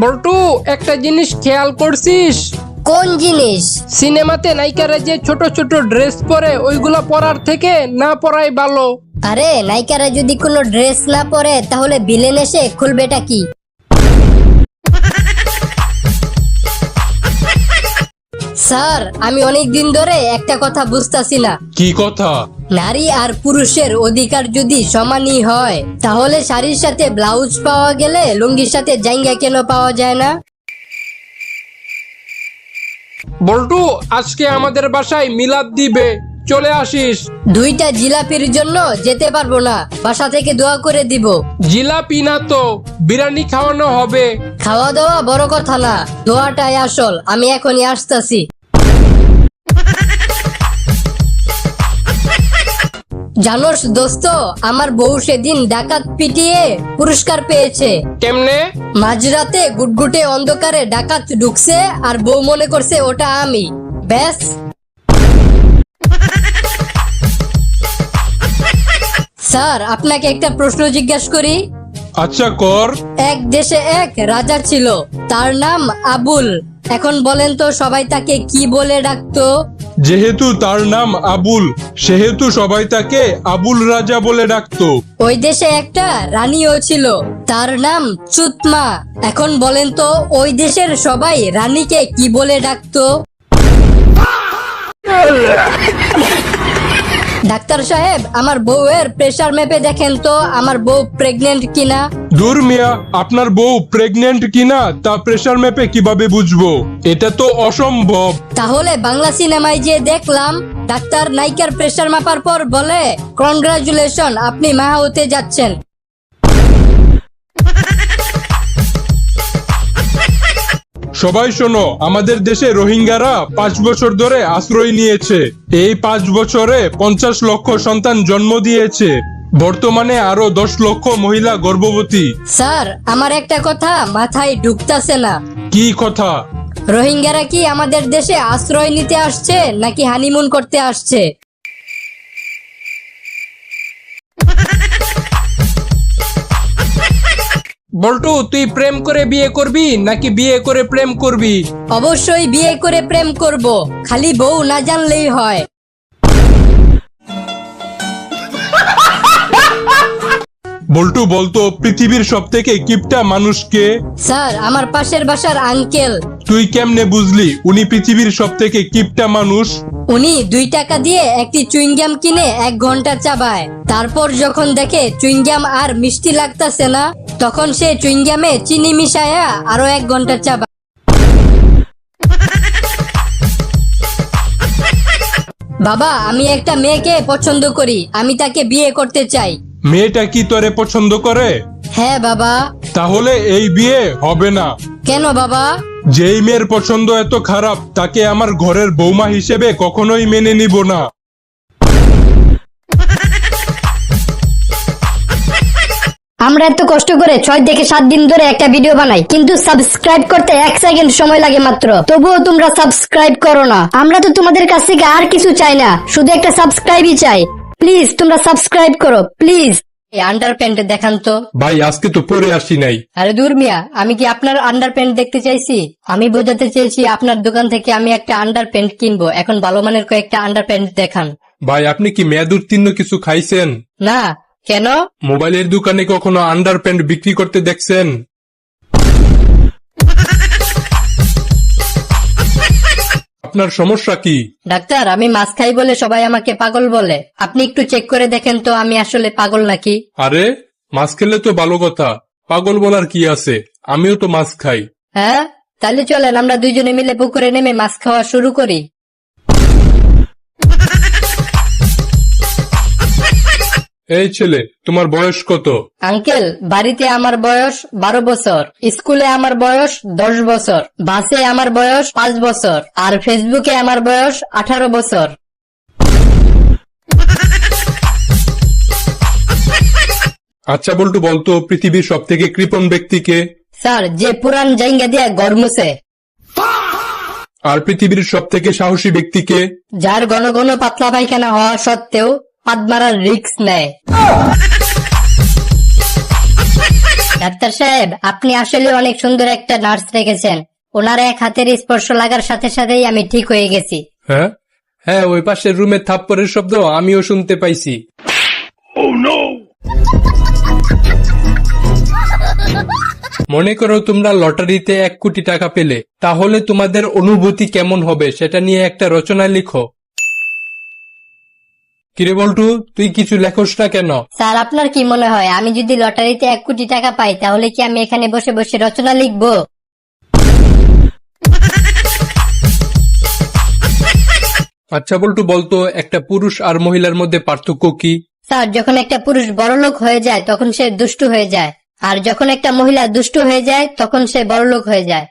বল্টু, একটা জিনিস খেয়াল করছিস? কোন জিনিস? সিনেমাতে নায়িকারা যে ছোট ছোট ড্রেস পরে ওইগুলা পরার থেকে না পরাই ভালো। আরে নায়িকারা যদি কোনো ড্রেস না পরে তাহলে ভিলেন এসে খুলবেটা কি? স্যার, আমি অনেক দিন ধরে একটা কথা বুঝতাছি না। কি কথা? নারী আর পুরুষের অধিকার যদি সমানই হয় তাহলে শাড়ির সাথে ব্লাউজ পাওয়া গেলে লুঙ্গির সাথে জাঙ্গা কেন পাওয়া যায় না? বল্টু, আজকে আমাদের বাসায় মিলাদ দিবে, চলে আসিস। 2টা জিলাপির জন্য যেতে পারবো না, বাসা থেকে দোয়া করে দিব। জিলাপি না তো বিরিয়ানি খাওয়ানো হবে। খাওয়া দাওয়া বড় কথা না, দোয়াটাই আসল। আমি এখনই আসতাছি। জানোস দোস্ত, আমার বউ সেদিন ডাকাত পিটিয়ে পুরস্কার পেয়েছে। কেমনে? মাঝরাতে গুটগুটে অন্ধকারে ডাকাত ঢুকছে আর বউ মনে করছে ওটা আমি। ব্যাস। স্যার, আপনাকে একটা প্রশ্ন জিজ্ঞাসা করি। আচ্ছা কর। এক দেশে এক রাজা ছিল, তার নাম আবুল। এখন বলেন তো সবাই তাকে কি বলে ডাকতো? যেহেতু তার নাম আবুল, সেহেতু সবাই তাকে আবুল রাজা বলে ডাকতো। ওই দেশে একটা রানীও ছিল, তার নাম চুতমা। এখন বলেন তো ওই দেশের সবাই রানীকে কি বলে ডাকতো? ডাক্তার সাহেব, আমার বউয়ের প্রেসার মেপে দেখেন তো আমার বউ প্রেগনেন্ট কিনা। দূর মিয়া, আপনার বউ প্রেগনেন্ট কিনা তা প্রেসার মেপে কিভাবে বুঝবো? এটা তো অসম্ভব। তাহলে বাংলা সিনেমায় যে দেখলাম ডাক্তার নায়িকার প্রেসার মাপার পর বলে, কনগ্রাচুলেশন, আপনি মা হতে যাচ্ছেন। সবাই শোনো, আমাদের দেশে রোহিঙ্গারা 5 বছর ধরে আশ্রয় নিয়েছে। এই 5 বছরে 50 লক্ষ সন্তান জন্ম দিয়েছে। বর্তমানে আরো 10 লক্ষ মহিলা গর্ভবতী। স্যার, আমার একটা কথা মাথায় ঢুকতাছে না। কি কথা? রোহিঙ্গারা কি আমাদের দেশে আশ্রয় নিতে আসছে নাকি হানিমুন করতে আসছে? বল্টু, তুই প্রেম করে বিয়ে করবি নাকি বিয়ে করে প্রেম করবি? অবশ্যই বিয়ে করে প্রেম করব, খালি বউ না জানলেই হয়। বল্টু, বলতো পৃথিবীর সব থেকে কিপটা মানুষকে? স্যার, আমার পাশের বাসার আঙ্কেল। তুই কেমনে বুঝলি উনি পৃথিবীর সব থেকে কিপটা মানুষ? উনি 2 টাকা দিয়ে একটি চুইংগাম কিনে 1 ঘন্টা চাবায়, তারপর যখন দেখে চুইংগাম আর মিষ্টি লাগতাছে না, তখন সে চুইংগামে চিনি মিশায়া আরো 1 ঘন্টা চাবায়। বাবা, আমি একটা মেয়েকে পছন্দ করি, আমি তাকে বিয়ে করতে চাই। মেয়েটা কি তোরে পছন্দ করে? হ্যাঁ বাবা। তাহলে এই বিয়ে হবে না। কেন বাবা? যেই মেয়ের পছন্দ এত খারাপ তাকে আমার ঘরের বৌমা হিসেবে কখনোই মেনে নিব না। আমরা এত কষ্ট করে 6 থেকে 7 দিন ধরে একটা ভিডিও বানাই, কিন্তু সাবস্ক্রাইব করতে 1 সেকেন্ড সময় লাগে মাত্র। তবুও তোমরা সাবস্ক্রাইব করো না। আমরা তো তোমাদের কাছ থেকে আর কিছু চাই না, শুধু একটা সাবস্ক্রাইবই চাই। প্লিজ তোমরা সাবস্ক্রাইব করো, প্লিজ। এই আন্ডারপ্যান্ট দেখান তো। ভাই, আজকে তো পরে আসি নাই। আরে দূর মিয়া, আমি কি আপনার আন্ডারপ্যান্ট দেখতে চাইছি? আমি বোঝাতে চেয়েছি আপনার দোকান থেকে আমি একটা আন্ডারপ্যান্ট কিনবো। এখন ভালো মানের কয়েকটা আন্ডারপ্যান্ট দেখান। ভাই, আপনি কি মেয়াদ উত্তীর্ণ কিছু খাইছেন? না। কেন? মোবাইলের দোকানে কখনো আন্ডারপ্যান্ট বিক্রি করতে দেখছেন? আপনার সমস্যা কি? ডাক্তার, আমি মাছ খাই বলে সবাই আমাকে পাগল বলে। আপনি একটু চেক করে দেখেন তো আমি আসলে পাগল নাকি। আরে, মাছ খেলে তো ভালো কথা, পাগল বলার কি আছে? আমিও তো মাছ খাই। হ্যাঁ, তাহলে চলেন আমরা দুইজনে মিলে পুকুরে নেমে মাছ খাওয়া শুরু করি। এই ছেলে, তোমার বয়স কত? আঙ্কেল, বাড়িতে আমার বয়স 12 বছর, স্কুলে আমার বয়স 10 বছর, বাসে আমার বয়স 5 বছর, আর ফেসবুকে আমার বয়স 18 বছর। আচ্ছা বল্টু, বলতো পৃথিবীর সব থেকে কৃপণ ব্যক্তিকে? স্যার, যে পুরান জায়গা দিয়ে গরমুছে। আর পৃথিবীর সব থেকে সাহসী ব্যক্তিকে? যার ঘন ঘন পাতলা পায়খানা হওয়া সত্ত্বেও পাদ মারার রিস্ক নেয়। ডাক্তার সাহেব, আপনি আসলে অনেক সুন্দর একটা নার্স রেখেছেন। ওনার এক হাতের স্পর্শ লাগার সাথে সাথেই আমি ঠিক হয়ে গেছি। হ্যাঁ হ্যাঁ, ওই পাশের রুমের থাপ্পড়ের শব্দ আমিও শুনতে পাইছি। মনে করো তোমরা লটারিতে 1 কোটি টাকা পেলে, তাহলে তোমাদের অনুভূতি কেমন হবে সেটা নিয়ে একটা রচনা লিখো। কিরে বল্টু, তুই কিছু লেখস না কেন? স্যার, আপনার কি মনে হয় আমি যদি লটারিতে 1 কোটি টাকা পাই তাহলে কি আমি এখানে বসে বসে রচনা লিখবো? আচ্ছা বল্টু, বলতো একটা পুরুষ আর মহিলার মধ্যে পার্থক্য কি? স্যার, যখন একটা পুরুষ বড়লোক হয়ে যায় তখন সে দুষ্টু হয়ে যায়, আর যখন একটা মহিলা দুষ্টু হয়ে যায় তখন সে বড়লোক হয়ে যায়।